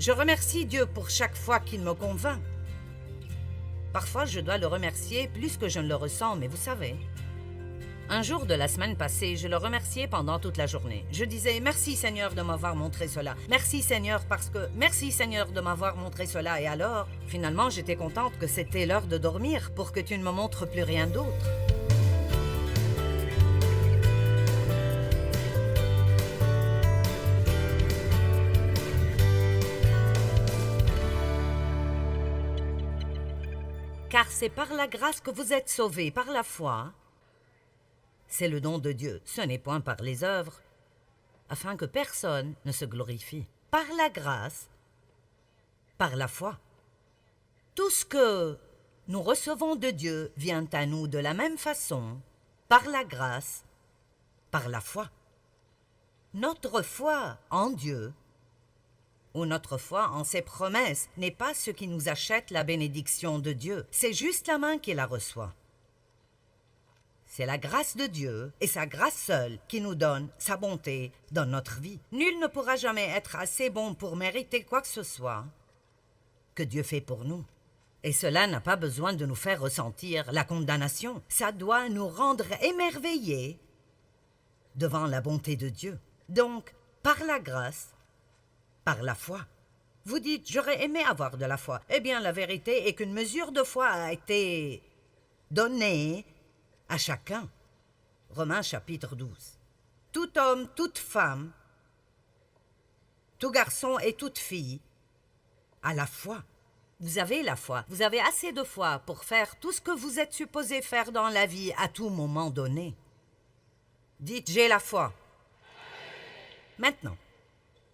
Je remercie Dieu pour chaque fois qu'il me convainc. Parfois, je dois le remercier plus que je ne le ressens, mais vous savez. Un jour de la semaine passée, je le remerciais pendant toute la journée. Je disais « Merci Seigneur de m'avoir montré cela. Merci Seigneur parce que... Merci Seigneur de m'avoir montré cela. » Et alors, finalement, j'étais contente que c'était l'heure de dormir pour que tu ne me montres plus rien d'autre. Car c'est par la grâce que vous êtes sauvés, par la foi. C'est le don de Dieu, ce n'est point par les œuvres, afin que personne ne se glorifie. Par la grâce, par la foi. Tout ce que nous recevons de Dieu vient à nous de la même façon, par la grâce, par la foi. Notre foi en Dieu, ou notre foi en ses promesses, n'est pas ce qui nous achète la bénédiction de Dieu, c'est juste la main qui la reçoit. C'est la grâce de Dieu, et sa grâce seule, qui nous donne sa bonté dans notre vie. Nul ne pourra jamais être assez bon pour mériter quoi que ce soit que Dieu fait pour nous. Et cela n'a pas besoin de nous faire ressentir la condamnation. Ça doit nous rendre émerveillés devant la bonté de Dieu. Donc, par la grâce, par la foi. Vous dites, j'aurais aimé avoir de la foi. Eh bien, la vérité est qu'une mesure de foi a été donnée à chacun. Romains chapitre 12. Tout homme, toute femme, tout garçon et toute fille a la foi. Vous avez la foi. Vous avez assez de foi pour faire tout ce que vous êtes supposé faire dans la vie à tout moment donné. Dites, j'ai la foi. Maintenant,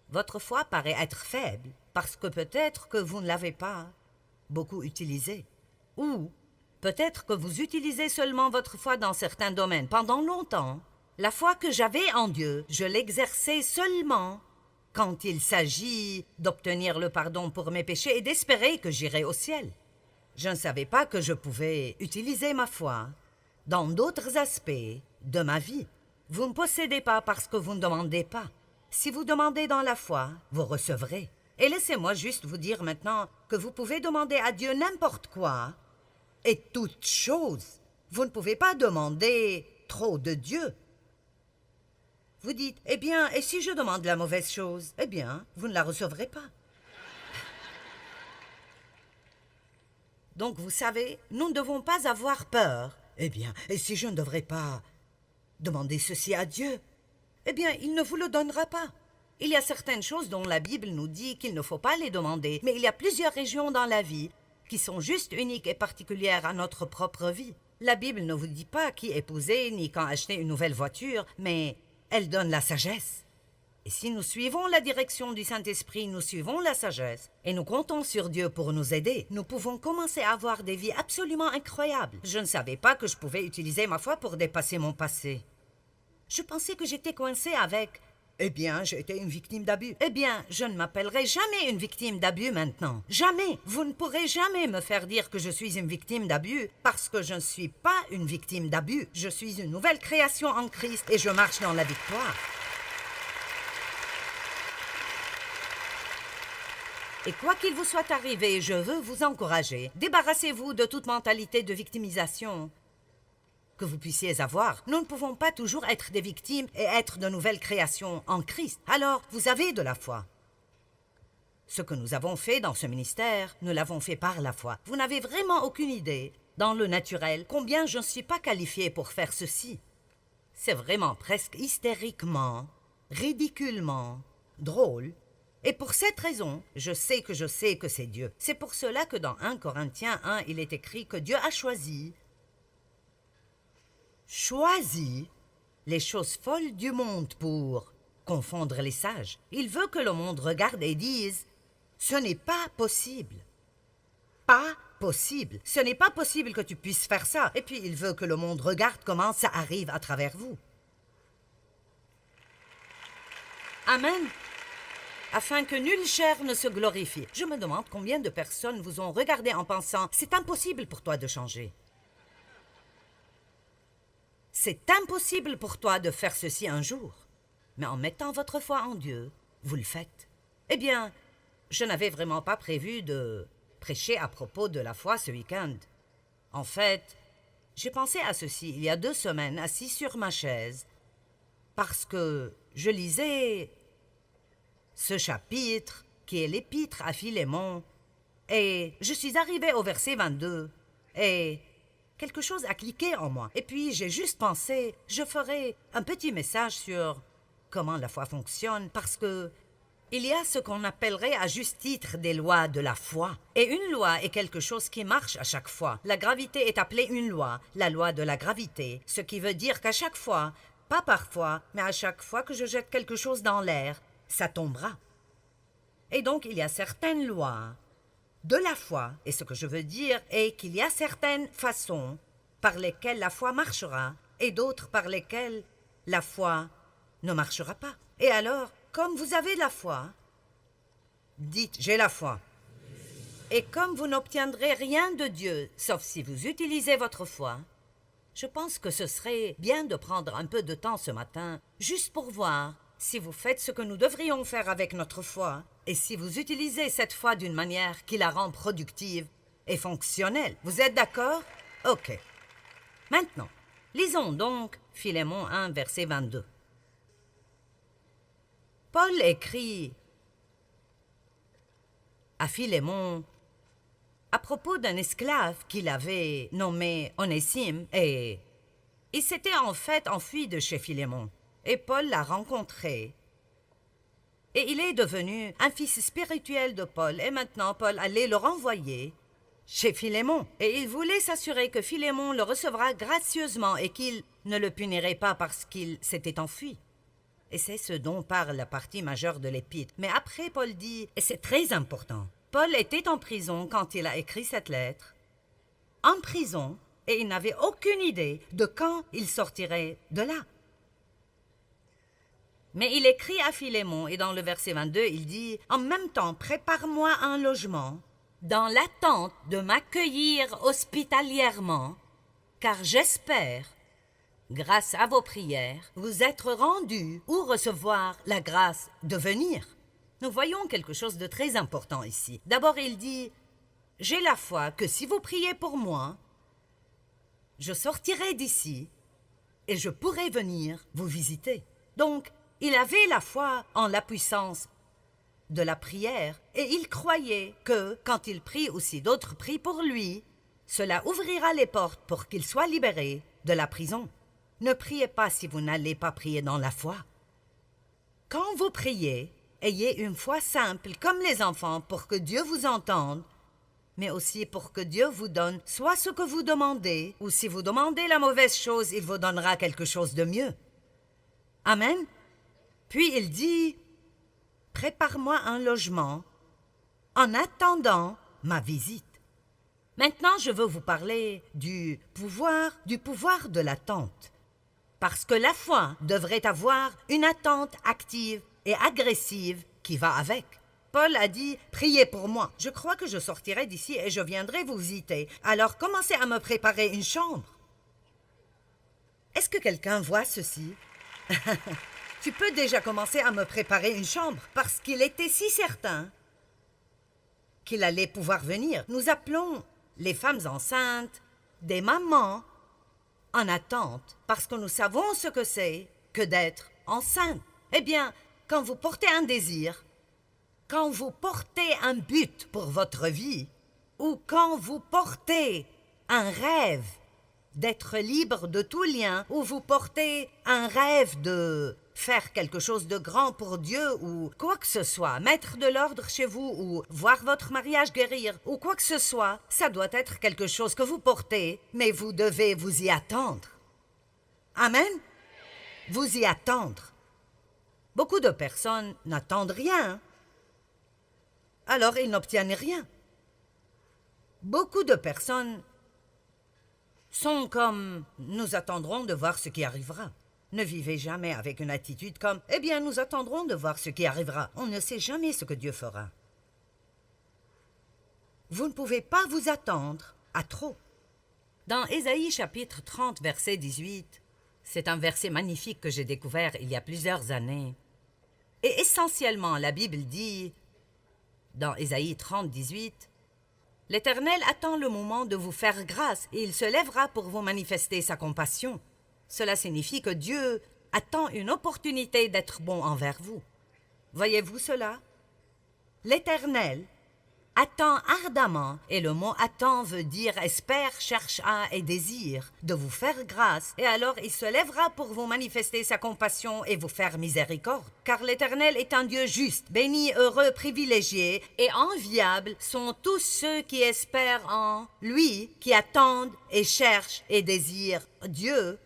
votre foi paraît être faible parce que peut-être que vous ne l'avez pas beaucoup utilisée. Ou peut-être que vous utilisez seulement votre foi dans certains domaines. Pendant longtemps, la foi que j'avais en Dieu, je l'exerçais seulement quand il s'agit d'obtenir le pardon pour mes péchés et d'espérer que j'irai au ciel. Je ne savais pas que je pouvais utiliser ma foi dans d'autres aspects de ma vie. Vous ne possédez pas parce que vous ne demandez pas. Si vous demandez dans la foi, vous recevrez. Et laissez-moi juste vous dire maintenant que vous pouvez demander à Dieu n'importe quoi et toute chose. Vous ne pouvez pas demander trop de Dieu. Vous dites, eh bien, et si je demande la mauvaise chose? Eh bien, vous ne la recevrez pas. Donc, vous savez, nous ne devons pas avoir peur. Eh bien, et si je ne devrais pas demander ceci à Dieu? Eh bien, il ne vous le donnera pas. Il y a certaines choses dont la Bible nous dit qu'il ne faut pas les demander, mais il y a plusieurs régions dans la vie qui sont juste uniques et particulières à notre propre vie. La Bible ne vous dit pas qui épouser ni quand acheter une nouvelle voiture, mais elle donne la sagesse. Et si nous suivons la direction du Saint-Esprit, nous suivons la sagesse, et nous comptons sur Dieu pour nous aider, nous pouvons commencer à avoir des vies absolument incroyables. Je ne savais pas que je pouvais utiliser ma foi pour dépasser mon passé. Je pensais que j'étais coincée avec... Eh bien, j'ai été une victime d'abus. Eh bien, je ne m'appellerai jamais une victime d'abus maintenant. Jamais. Vous ne pourrez jamais me faire dire que je suis une victime d'abus parce que je ne suis pas une victime d'abus. Je suis une nouvelle création en Christ et je marche dans la victoire. Et quoi qu'il vous soit arrivé, je veux vous encourager. Débarrassez-vous de toute mentalité de victimisation que vous puissiez avoir. Nous ne pouvons pas toujours être des victimes et être de nouvelles créations en Christ. Alors, vous avez de la foi. Ce que nous avons fait dans ce ministère, nous l'avons fait par la foi. Vous n'avez vraiment aucune idée, dans le naturel, combien je ne suis pas qualifiée pour faire ceci. C'est vraiment presque hystériquement, ridiculement, drôle. Et pour cette raison, je sais que c'est Dieu. C'est pour cela que dans 1 Corinthiens 1, il est écrit que Dieu a choisi les choses folles du monde pour confondre les sages. Il veut que le monde regarde et dise « Ce n'est pas possible. Pas possible. Ce n'est pas possible que tu puisses faire ça. » Et puis il veut que le monde regarde comment ça arrive à travers vous. Amen. Afin que nulle chair ne se glorifie. Je me demande combien de personnes vous ont regardé en pensant « C'est impossible pour toi de changer. » C'est impossible pour toi de faire ceci un jour. Mais en mettant votre foi en Dieu, vous le faites. Eh bien, je n'avais vraiment pas prévu de prêcher à propos de la foi ce week-end. En fait, j'ai pensé à ceci il y a 2 semaines, assis sur ma chaise, parce que je lisais ce chapitre, qui est l'épître à Philémon, et je suis arrivé au verset 22, et quelque chose a cliqué en moi. Et puis j'ai juste pensé, je ferai un petit message sur comment la foi fonctionne, parce que il y a ce qu'on appellerait à juste titre des lois de la foi. Et une loi est quelque chose qui marche à chaque fois. La gravité est appelée une loi, la loi de la gravité, ce qui veut dire qu'à chaque fois, pas parfois, mais à chaque fois que je jette quelque chose dans l'air, ça tombera. Et donc il y a certaines lois de la foi, et ce que je veux dire est qu'il y a certaines façons par lesquelles la foi marchera, et d'autres par lesquelles la foi ne marchera pas. Et alors, comme vous avez la foi, dites « j'ai la foi ». Et comme vous n'obtiendrez rien de Dieu, sauf si vous utilisez votre foi, je pense que ce serait bien de prendre un peu de temps ce matin, juste pour voir si vous faites ce que nous devrions faire avec notre foi, et si vous utilisez cette foi d'une manière qui la rend productive et fonctionnelle. Vous êtes d'accord? Ok. Maintenant, lisons donc Philémon 1, verset 22. Paul écrit à Philémon à propos d'un esclave qu'il avait nommé Onésime, et il s'était en fait enfui de chez Philémon. Et Paul l'a rencontré. Et il est devenu un fils spirituel de Paul. Et maintenant, Paul allait le renvoyer chez Philémon. Et il voulait s'assurer que Philémon le recevra gracieusement et qu'il ne le punirait pas parce qu'il s'était enfui. Et c'est ce dont parle la partie majeure de l'épître. Mais après, Paul dit, et c'est très important, Paul était en prison quand il a écrit cette lettre. En prison, et il n'avait aucune idée de quand il sortirait de là. Mais il écrit à Philémon, et dans le verset 22, il dit « En même temps, prépare-moi un logement, dans l'attente de m'accueillir hospitalièrement, car j'espère, grâce à vos prières, vous être rendu ou recevoir la grâce de venir. » Nous voyons quelque chose de très important ici. D'abord, il dit « J'ai la foi que si vous priez pour moi, je sortirai d'ici et je pourrai venir vous visiter. » Donc, il avait la foi en la puissance de la prière et il croyait que, quand il prie ou si d'autres prient pour lui, cela ouvrira les portes pour qu'il soit libéré de la prison. Ne priez pas si vous n'allez pas prier dans la foi. Quand vous priez, ayez une foi simple comme les enfants pour que Dieu vous entende, mais aussi pour que Dieu vous donne soit ce que vous demandez, ou si vous demandez la mauvaise chose, il vous donnera quelque chose de mieux. Amen. Puis il dit, « Prépare-moi un logement en attendant ma visite. » Maintenant, je veux vous parler du pouvoir de l'attente. Parce que la foi devrait avoir une attente active et agressive qui va avec. Paul a dit « Priez pour moi. Je crois que je sortirai d'ici et je viendrai vous visiter. Alors commencez à me préparer une chambre. » Est-ce que quelqu'un voit ceci? Tu peux déjà commencer à me préparer une chambre parce qu'il était si certain qu'il allait pouvoir venir. Nous appelons les femmes enceintes des mamans en attente parce que nous savons ce que c'est que d'être enceinte. Eh bien, quand vous portez un désir, quand vous portez un but pour votre vie, ou quand vous portez un rêve d'être libre de tout lien, ou vous portez un rêve de faire quelque chose de grand pour Dieu, ou quoi que ce soit, mettre de l'ordre chez vous, ou voir votre mariage guérir, ou quoi que ce soit, ça doit être quelque chose que vous portez, mais vous devez vous y attendre. Amen? Vous y attendre. Beaucoup de personnes n'attendent rien, alors ils n'obtiennent rien. Beaucoup de personnes sont comme « nous attendrons de voir ce qui arrivera ». Ne vivez jamais avec une attitude comme « eh bien, nous attendrons de voir ce qui arrivera ». On ne sait jamais ce que Dieu fera. Vous ne pouvez pas vous attendre à trop. Dans Ésaïe chapitre 30, verset 18, c'est un verset magnifique que j'ai découvert il y a plusieurs années. Et essentiellement, la Bible dit dans Ésaïe 30, 18, « L'Éternel attend le moment de vous faire grâce et il se lèvera pour vous manifester sa compassion. » Cela signifie que Dieu attend une opportunité d'être bon envers vous. Voyez-vous cela? L'Éternel attend ardemment, et le mot attend veut dire espère, cherche à et désire, de vous faire grâce, et alors il se lèvera pour vous manifester sa compassion et vous faire miséricorde. Car l'Éternel est un Dieu juste, béni, heureux, privilégié, et enviable sont tous ceux qui espèrent en lui, qui attendent et cherchent et désirent Dieu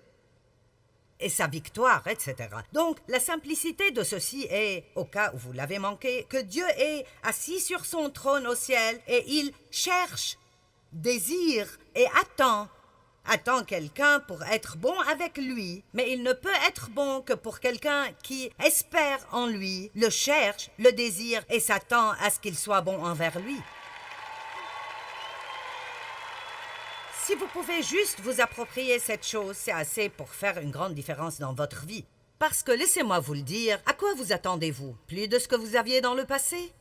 et sa victoire, etc. Donc, la simplicité de ceci est, au cas où vous l'avez manqué, que Dieu est assis sur son trône au ciel et il cherche, désire et attend quelqu'un pour être bon avec lui, mais il ne peut être bon que pour quelqu'un qui espère en lui, le cherche, le désire et s'attend à ce qu'il soit bon envers lui. Si vous pouvez juste vous approprier cette chose, c'est assez pour faire une grande différence dans votre vie. Parce que, laissez-moi vous le dire, à quoi vous attendez-vous? Plus de ce que vous aviez dans le passé?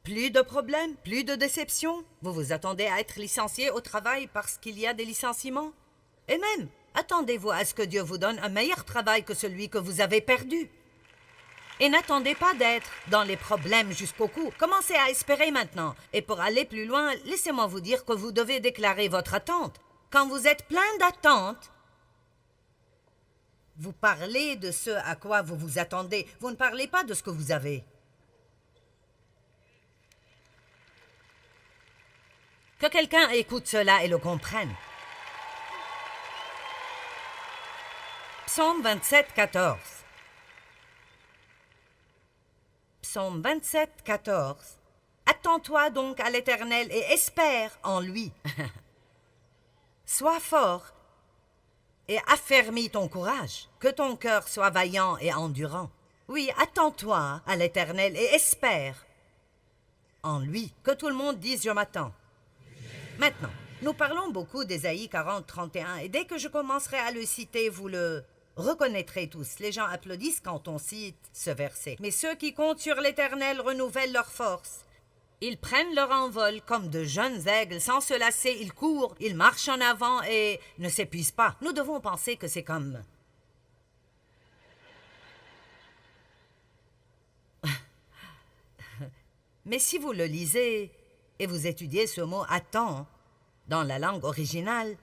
Plus de problèmes? Plus de déceptions? Vous vous attendez à être licencié au travail parce qu'il y a des licenciements? Et même, attendez-vous à ce que Dieu vous donne un meilleur travail que celui que vous avez perdu? Et n'attendez pas d'être dans les problèmes jusqu'au cou. Commencez à espérer maintenant. Et pour aller plus loin, laissez-moi vous dire que vous devez déclarer votre attente. Quand vous êtes plein d'attente, vous parlez de ce à quoi vous vous attendez. Vous ne parlez pas de ce que vous avez. Que quelqu'un écoute cela et le comprenne. Psaume 27, 14. Psaume 27, 14. Attends-toi donc à l'Éternel et espère en lui. Sois fort et affermis ton courage, que ton cœur soit vaillant et endurant. Oui, attends-toi à l'Éternel et espère en lui. Que tout le monde dise « Je m'attends ». Maintenant, nous parlons beaucoup d'Ésaïe 40, 31, et dès que je commencerai à le citer, vous le reconnaîtrez tous. Les gens applaudissent quand on cite ce verset. Mais ceux qui comptent sur l'Éternel renouvellent leur force. Ils prennent leur envol comme de jeunes aigles. Sans se lasser, ils courent, ils marchent en avant et ne s'épuisent pas. Nous devons penser que c'est comme... Mais si vous le lisez et vous étudiez ce mot « attend » dans la langue originale,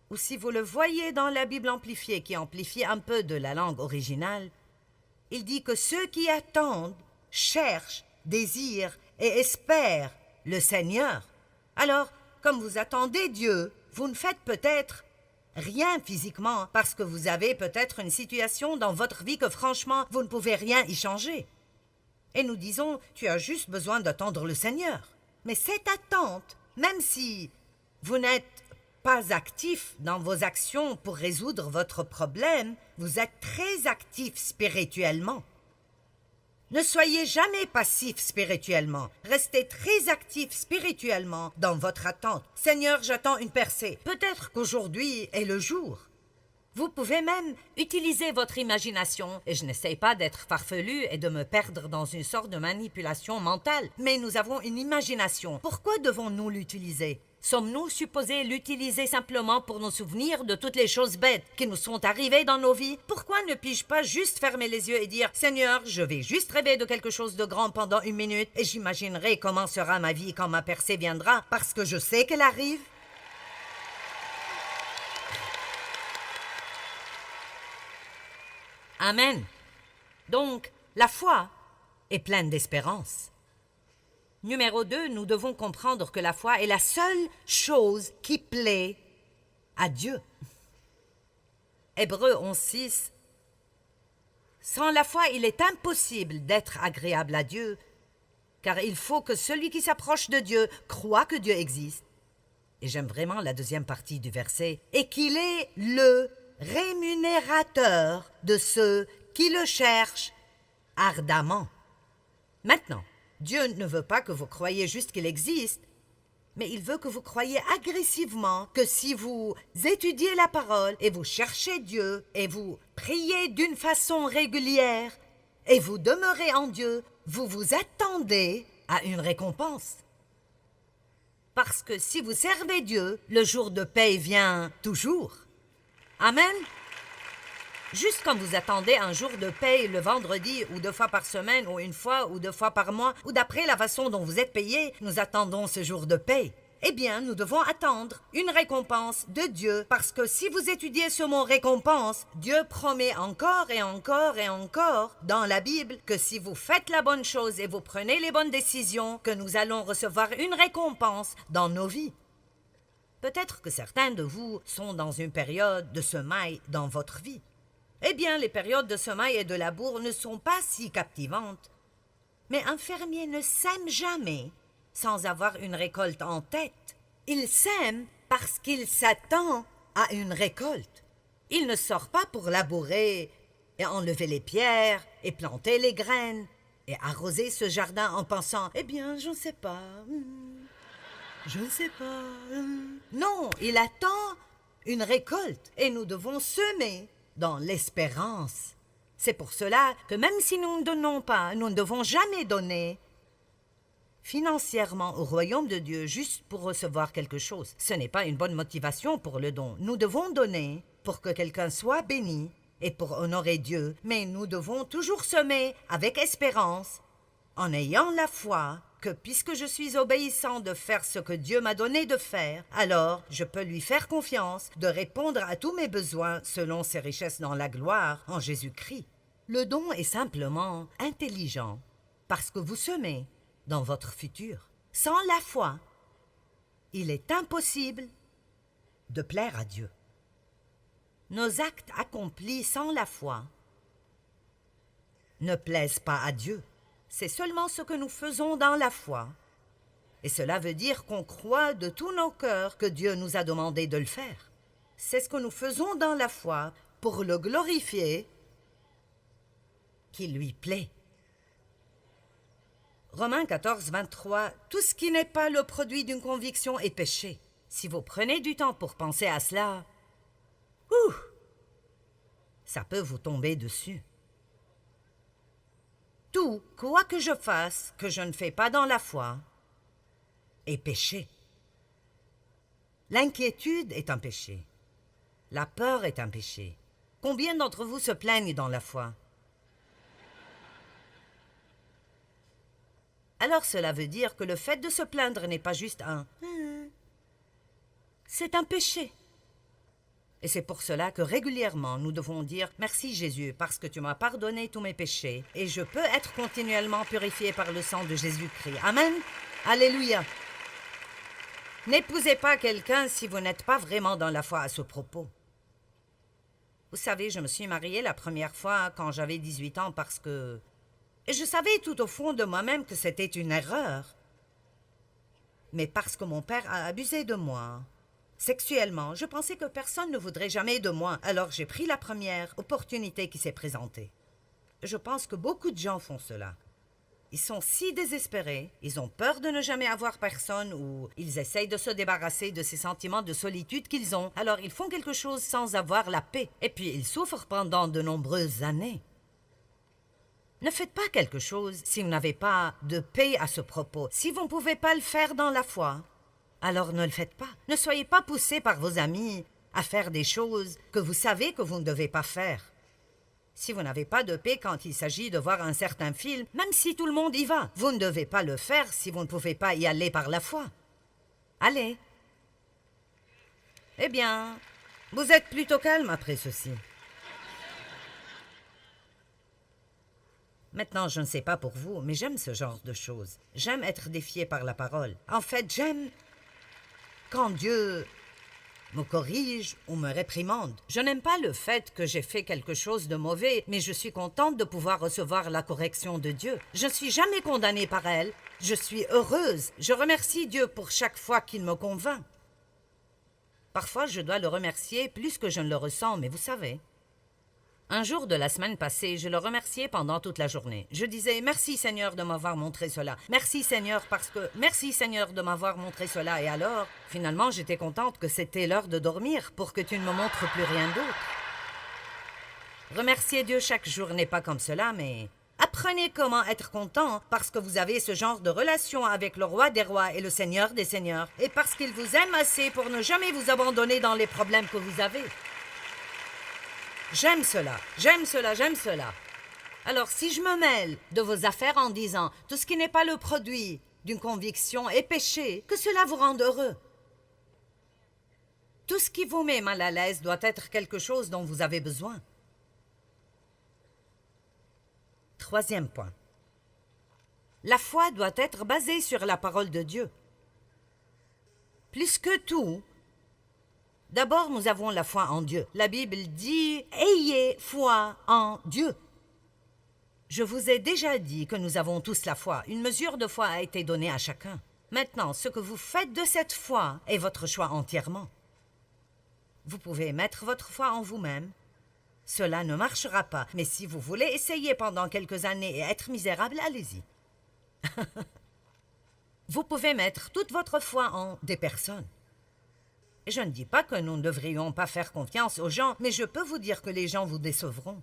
ou si vous le voyez dans la Bible amplifiée qui amplifie un peu de la langue originale, il dit que ceux qui attendent, cherchent, désirent et espèrent le Seigneur. Alors, comme vous attendez Dieu, vous ne faites peut-être rien physiquement parce que vous avez peut-être une situation dans votre vie que franchement, vous ne pouvez rien y changer. Et nous disons, tu as juste besoin d'attendre le Seigneur. Mais cette attente, même si vous n'êtes pas actif dans vos actions pour résoudre votre problème, vous êtes très actif spirituellement. Ne soyez jamais passif spirituellement. Restez très actif spirituellement dans votre attente. Seigneur, j'attends une percée. Peut-être qu'aujourd'hui est le jour. Vous pouvez même utiliser votre imagination, et je n'essaye pas d'être farfelu et de me perdre dans une sorte de manipulation mentale, mais nous avons une imagination. Pourquoi devons-nous l'utiliser? Sommes-nous supposés l'utiliser simplement pour nous souvenir de toutes les choses bêtes qui nous sont arrivées dans nos vies? Pourquoi ne puis-je pas juste fermer les yeux et dire « Seigneur, je vais juste rêver de quelque chose de grand pendant 1 minute et j'imaginerai comment sera ma vie quand ma percée viendra parce que je sais qu'elle arrive ?» Amen. Donc, la foi est pleine d'espérance. Numéro 2, nous devons comprendre que la foi est la seule chose qui plaît à Dieu. Hébreux 11:6. Sans la foi, il est impossible d'être agréable à Dieu, car il faut que celui qui s'approche de Dieu croit que Dieu existe. Et j'aime vraiment la deuxième partie du verset. Et qu'il est le rémunérateur de ceux qui le cherchent ardemment. Maintenant, Dieu ne veut pas que vous croyiez juste qu'il existe, mais il veut que vous croyiez agressivement que si vous étudiez la parole et vous cherchez Dieu et vous priez d'une façon régulière et vous demeurez en Dieu, vous vous attendez a une récompense. Parce que si vous servez Dieu, le jour de paye vient toujours. Amen. Juste comme vous attendez un jour de paye le vendredi ou 2 fois par semaine ou 1 fois ou 2 fois par mois ou d'après la façon dont vous êtes payé, nous attendons ce jour de paye. Eh bien, nous devons attendre une récompense de Dieu parce que si vous étudiez ce mot récompense, Dieu promet encore et encore et encore dans la Bible que si vous faites la bonne chose et vous prenez les bonnes décisions, que nous allons recevoir une récompense dans nos vies. Peut-être que certains de vous sont dans une période de semaille dans votre vie. Eh bien, les périodes de semaille et de labour ne sont pas si captivantes. Mais un fermier ne sème jamais sans avoir une récolte en tête. Il sème parce qu'il s'attend à une récolte. Il ne sort pas pour labourer et enlever les pierres et planter les graines et arroser ce jardin en pensant « Eh bien, je ne sais pas, je ne sais pas. » Non, il attend une récolte et nous devons semer dans l'espérance. C'est pour cela que même si nous ne donnons pas, nous ne devons jamais donner financièrement au royaume de Dieu juste pour recevoir quelque chose. Ce n'est pas une bonne motivation pour le don. Nous devons donner pour que quelqu'un soit béni et pour honorer Dieu, mais nous devons toujours semer avec espérance, en ayant la foi que puisque je suis obéissant de faire ce que Dieu m'a donné de faire, alors je peux lui faire confiance de répondre à tous mes besoins selon ses richesses dans la gloire en Jésus-Christ. Le don est simplement intelligent parce que vous semez dans votre futur. Sans la foi, il est impossible de plaire à Dieu. Nos actes accomplis sans la foi ne plaisent pas à Dieu. C'est seulement ce que nous faisons dans la foi. Et cela veut dire qu'on croit de tous nos cœurs que Dieu nous a demandé de le faire. C'est ce que nous faisons dans la foi pour le glorifier, qui lui plaît. Romains 14, 23, « Tout ce qui n'est pas le produit d'une conviction est péché. » Si vous prenez du temps pour penser à cela, ça peut vous tomber dessus. Tout, quoi que je fasse, que je ne fais pas dans la foi, est péché. L'inquiétude est un péché. La peur est un péché. Combien d'entre vous se plaignent dans la foi? Alors cela veut dire que le fait de se plaindre n'est pas juste un « c'est un péché ». Et c'est pour cela que régulièrement nous devons dire « Merci Jésus, parce que tu m'as pardonné tous mes péchés et je peux être continuellement purifié par le sang de Jésus-Christ. » Amen. Alléluia. N'épousez pas quelqu'un si vous n'êtes pas vraiment dans la foi à ce propos. Vous savez, je me suis mariée la première fois quand j'avais 18 ans parce que... Et je savais tout au fond de moi-même que c'était une erreur. Mais parce que mon père a abusé de moi, sexuellement, je pensais que personne ne voudrait jamais de moi. Alors j'ai pris la première opportunité qui s'est présentée. Je pense que beaucoup de gens font cela. Ils sont si désespérés, ils ont peur de ne jamais avoir personne ou ils essayent de se débarrasser de ces sentiments de solitude qu'ils ont. Alors ils font quelque chose sans avoir la paix. Et puis ils souffrent pendant de nombreuses années. Ne faites pas quelque chose si vous n'avez pas de paix à ce propos. Si vous ne pouvez pas le faire dans la foi, alors ne le faites pas. Ne soyez pas poussés par vos amis à faire des choses que vous savez que vous ne devez pas faire. Si vous n'avez pas de paix quand il s'agit de voir un certain film, même si tout le monde y va, vous ne devez pas le faire si vous ne pouvez pas y aller par la foi. Allez. Eh bien, vous êtes plutôt calme après ceci. Maintenant, je ne sais pas pour vous, mais j'aime ce genre de choses. J'aime être défié par la parole. En fait, j'aime quand Dieu me corrige ou me réprimande. Je n'aime pas le fait que j'ai fait quelque chose de mauvais, mais je suis contente de pouvoir recevoir la correction de Dieu. Je ne suis jamais condamnée par elle. Je suis heureuse. Je remercie Dieu pour chaque fois qu'il me convainc. Parfois, je dois le remercier plus que je ne le ressens, mais vous savez... Un jour de la semaine passée, je le remerciais pendant toute la journée. Je disais « Merci Seigneur de m'avoir montré cela. Merci Seigneur parce que... Merci Seigneur de m'avoir montré cela. » Et alors, finalement, j'étais contente que c'était l'heure de dormir pour que tu ne me montres plus rien d'autre. Remercier Dieu chaque jour n'est pas comme cela, mais... À apprenez comment être content parce que vous avez ce genre de relation avec le roi des rois et le seigneur des seigneurs, et parce qu'il vous aime assez pour ne jamais vous abandonner dans les problèmes que vous avez. J'aime cela, j'aime cela, j'aime cela. Alors, si je me mêle de vos affaires en disant « tout ce qui n'est pas le produit d'une conviction est péché », que cela vous rende heureux. Tout ce qui vous met mal à l'aise doit être quelque chose dont vous avez besoin. Troisième point. La foi doit être basée sur la parole de Dieu. Plus que tout, d'abord nous avons la foi en Dieu. La Bible dit « ayez foi en Dieu ». Je vous ai déjà dit que nous avons tous la foi. Une mesure de foi a été donnée à chacun. Maintenant, ce que vous faites de cette foi est votre choix entièrement. Vous pouvez mettre votre foi en vous-même. Cela ne marchera pas, mais si vous voulez essayer pendant quelques années et être misérable, allez-y. Vous pouvez mettre toute votre foi en des personnes. Et je ne dis pas que nous ne devrions pas faire confiance aux gens, mais je peux vous dire que les gens vous décevront.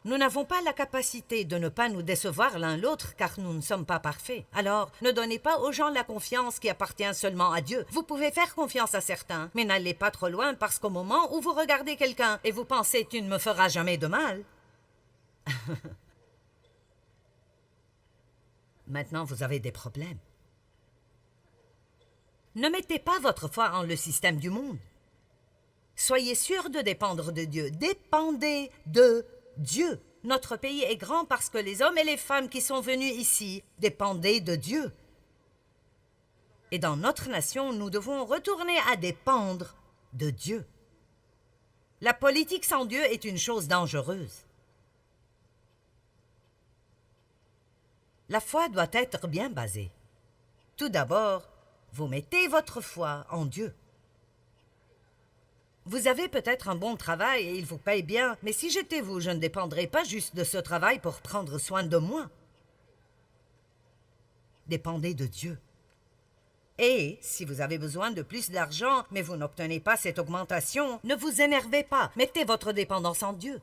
Nous n'avons pas la capacité de ne pas nous décevoir l'un l'autre car nous ne sommes pas parfaits. Alors, ne donnez pas aux gens la confiance qui appartient seulement à Dieu. Vous pouvez faire confiance à certains, mais n'allez pas trop loin parce qu'au moment où vous regardez quelqu'un et vous pensez « tu ne me feras jamais de mal », maintenant vous avez des problèmes. Ne mettez pas votre foi en le système du monde. Soyez sûr de dépendre de Dieu. Dépendez de Dieu. Notre pays est grand parce que les hommes et les femmes qui sont venus ici dépendaient de Dieu. Et dans notre nation, nous devons retourner à dépendre de Dieu. La politique sans Dieu est une chose dangereuse. La foi doit être bien basée. Tout d'abord, vous mettez votre foi en Dieu. Vous avez peut-être un bon travail et il vous paye bien, mais si j'étais vous, je ne dépendrais pas juste de ce travail pour prendre soin de moi. Dépendez de Dieu. Et si vous avez besoin de plus d'argent, mais vous n'obtenez pas cette augmentation, ne vous énervez pas, mettez votre dépendance en Dieu.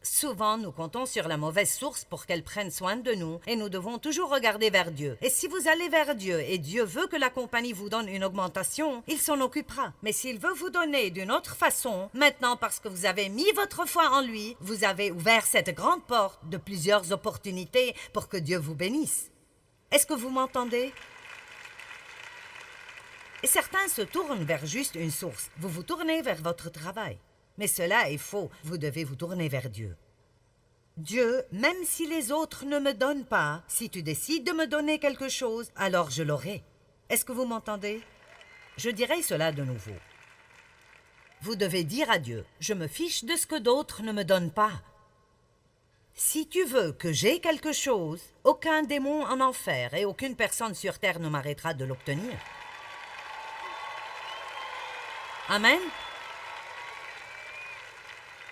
Souvent, nous comptons sur la mauvaise source pour qu'elle prenne soin de nous et nous devons toujours regarder vers Dieu. Et si vous allez vers Dieu et Dieu veut que la compagnie vous donne une augmentation, il s'en occupera. Mais s'il veut vous donner d'une autre façon, maintenant parce que vous avez mis votre foi en lui, vous avez ouvert cette grande porte de plusieurs opportunités pour que Dieu vous bénisse. Est-ce que vous m'entendez? Et certains se tournent vers juste une source. Vous vous tournez vers votre travail. Mais cela est faux. Vous devez vous tourner vers Dieu. Dieu, même si les autres ne me donnent pas, si tu décides de me donner quelque chose, alors je l'aurai. Est-ce que vous m'entendez? Je dirai cela de nouveau. Vous devez dire à Dieu, je me fiche de ce que d'autres ne me donnent pas. Si tu veux que j'aie quelque chose, aucun démon en enfer et aucune personne sur terre ne m'arrêtera de l'obtenir. Amen.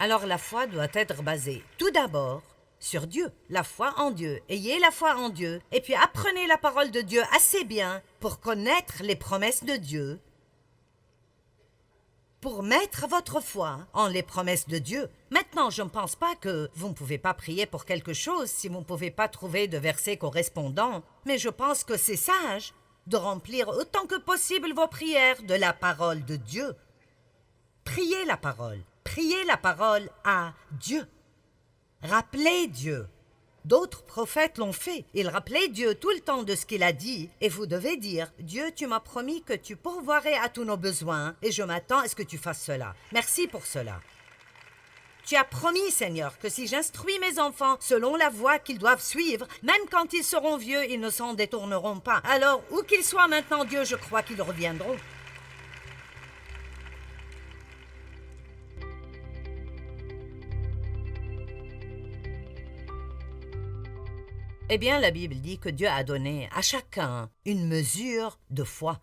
Alors la foi doit être basée tout d'abord sur Dieu, la foi en Dieu. Ayez la foi en Dieu et puis apprenez la parole de Dieu assez bien pour connaître les promesses de Dieu, pour mettre votre foi en les promesses de Dieu. Maintenant, je ne pense pas que vous ne pouvez pas prier pour quelque chose si vous ne pouvez pas trouver de versets correspondants, mais je pense que c'est sage de remplir autant que possible vos prières de la parole de Dieu. Priez la parole. Priez la parole à Dieu. Rappelez Dieu. D'autres prophètes l'ont fait. Ils rappelaient Dieu tout le temps de ce qu'il a dit. Et vous devez dire, Dieu, tu m'as promis que tu pourvoirais à tous nos besoins et je m'attends à ce que tu fasses cela. Merci pour cela. Tu as promis, Seigneur, que si j'instruis mes enfants selon la voie qu'ils doivent suivre, même quand ils seront vieux, ils ne s'en détourneront pas. Alors, où qu'ils soient maintenant, Dieu, je crois qu'ils reviendront. Eh bien, la Bible dit que Dieu a donné à chacun une mesure de foi.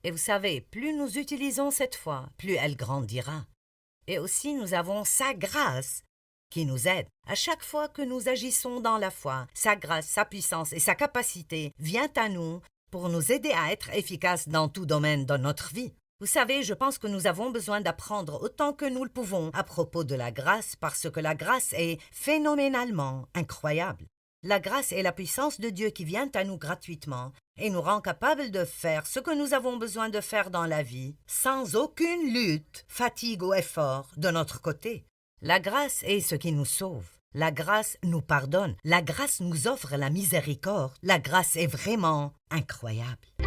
Et vous savez, plus nous utilisons cette foi, plus elle grandira. Et aussi, nous avons sa grâce qui nous aide. À chaque fois que nous agissons dans la foi, sa grâce, sa puissance et sa capacité viennent à nous pour nous aider à être efficaces dans tout domaine de notre vie. Vous savez, je pense que nous avons besoin d'apprendre autant que nous le pouvons à propos de la grâce parce que la grâce est phénoménalement incroyable. La grâce est la puissance de Dieu qui vient à nous gratuitement et nous rend capables de faire ce que nous avons besoin de faire dans la vie sans aucune lutte, fatigue ou effort de notre côté. La grâce est ce qui nous sauve. La grâce nous pardonne. La grâce nous offre la miséricorde. La grâce est vraiment incroyable.